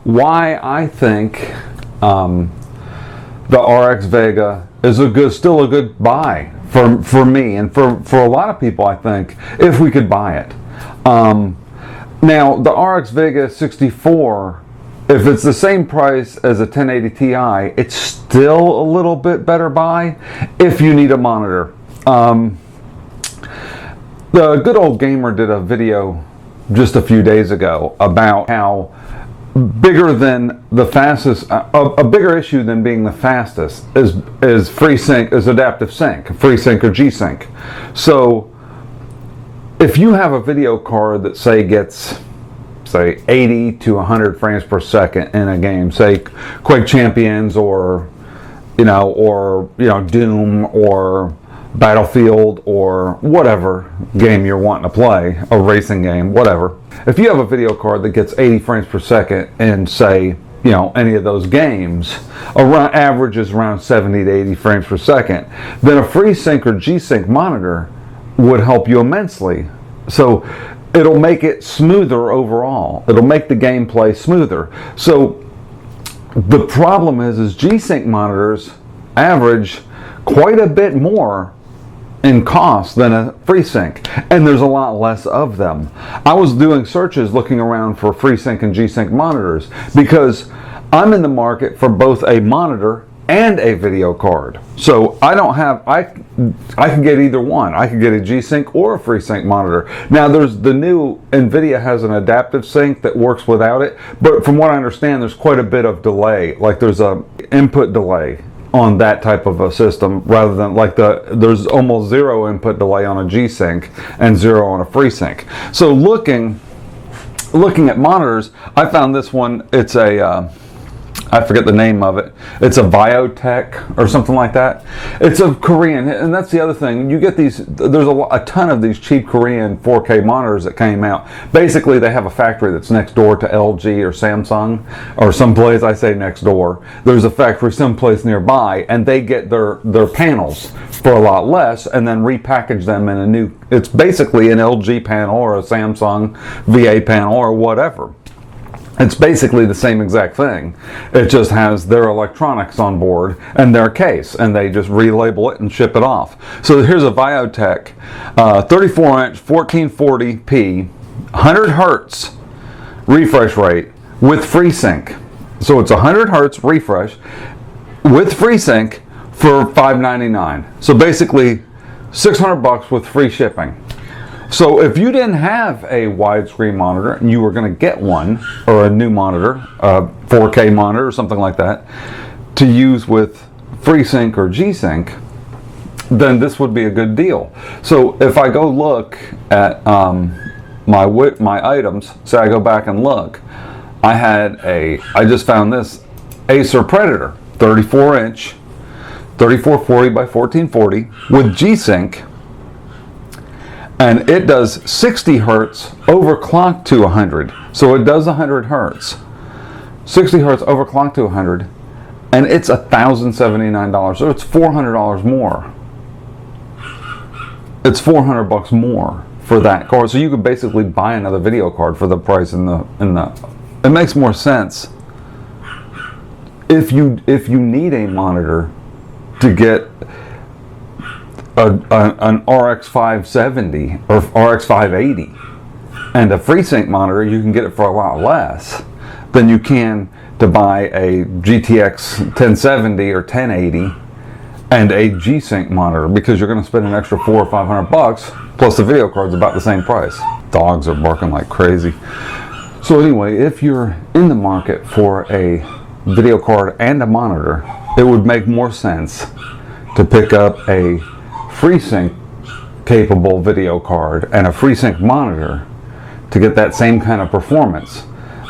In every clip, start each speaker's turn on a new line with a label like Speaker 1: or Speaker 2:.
Speaker 1: why I think the RX Vega is still a good buy for me and for a lot of people, I think, if we could buy it. Now, the RX Vega 64, if it's the same price as a 1080 Ti, it's still a little bit better buy if you need a monitor. The Good Old Gamer did a video just a few days ago about how bigger than the fastest, a bigger issue than being the fastest is FreeSync, is adaptive sync, FreeSync or G-Sync. So if you have a video card that gets 80 to 100 frames per second in a game, say Quake Champions or Doom or Battlefield or whatever game you're wanting to play, a racing game, whatever. If you have a video card that gets 80 frames per second in, say, any of those games, averages around 70 to 80 frames per second, then a FreeSync or G-Sync monitor would help you immensely. So it'll make it smoother overall. It'll make the gameplay smoother. So the problem is G-Sync monitors average quite a bit more in cost than a FreeSync, and there's a lot less of them. I was doing searches looking around for FreeSync and G-Sync monitors because I'm in the market for both a monitor and a video card. So I can get either one. I could get a G-Sync or a FreeSync monitor. Now there's the new NVIDIA has an adaptive sync that works without it, but from what I understand, there's quite a bit of delay. Like there's a input delay on that type of a system, rather than there's almost zero input delay on a G-Sync and zero on a FreeSync. So looking at monitors, I found this one. It's a I forget the name of it. It's a Biotech or something like that. It's a Korean, and that's the other thing. You get these, there's a ton of these cheap Korean 4K monitors that came out. Basically, they have a factory that's next door to LG or Samsung, or someplace, I say next door. There's a factory someplace nearby, and they get their panels for a lot less and then repackage them in a new, it's basically an LG panel or a Samsung VA panel or whatever. It's basically the same exact thing. It just has their electronics on board and their case, and they just relabel it and ship it off. So here's a Biotech 34-inch 1440p 100 hertz refresh rate with FreeSync. So it's 100 hertz refresh with FreeSync for $599. So basically $600 with free shipping. So if you didn't have a widescreen monitor and you were going to get one, or a new monitor, a 4K monitor or something like that, to use with FreeSync or G-Sync, then this would be a good deal. So if I go look at my items, say I go back and look, I just found this Acer Predator, 34-inch, 3440 by 1440 with G-Sync. And it does 60 hertz overclocked to 100. So it does 100 hertz. 60 hertz overclocked to 100. And it's $1,079. So it's $400 more. It's $400 more for that card. So you could basically buy another video card for the price in the. It makes more sense if you need a monitor to get an RX 570 or RX 580 and a FreeSync monitor. You can get it for a lot less than you can to buy a GTX 1070 or 1080 and a G-Sync monitor, because you're going to spend an extra $400 or $500 plus the video card's about the same price. Dogs are barking like crazy. So anyway, if you're in the market for a video card and a monitor, it would make more sense to pick up a FreeSync capable video card and a FreeSync monitor to get that same kind of performance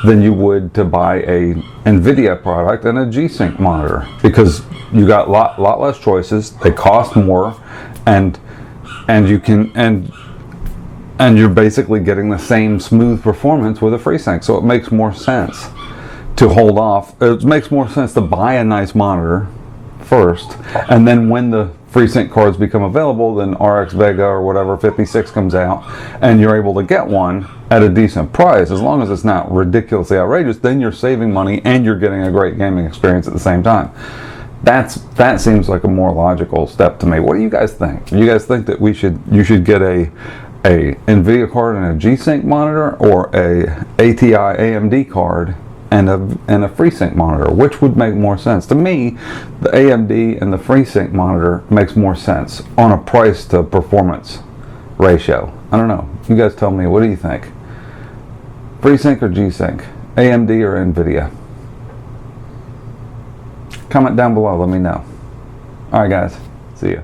Speaker 1: than you would to buy a NVIDIA product and a G-Sync monitor, because you got lot less choices, they cost more, and you're basically getting the same smooth performance with a FreeSync. So it makes more sense to hold off. It makes more sense to buy a nice monitor first, and then when the FreeSync cards become available, then RX Vega or whatever 56 comes out, and you're able to get one at a decent price. As long as it's not ridiculously outrageous, then you're saving money and you're getting a great gaming experience at the same time. That seems like a more logical step to me. What do you guys think? Do you guys think that you should get a NVIDIA card and a G-Sync monitor, or a ATI AMD card and a FreeSync monitor? Which would make more sense? To me, the AMD and the FreeSync monitor makes more sense on a price to performance ratio. I don't know. You guys tell me. What do you think? FreeSync or G-Sync? AMD or NVIDIA? Comment down below. Let me know. All right, guys. See ya.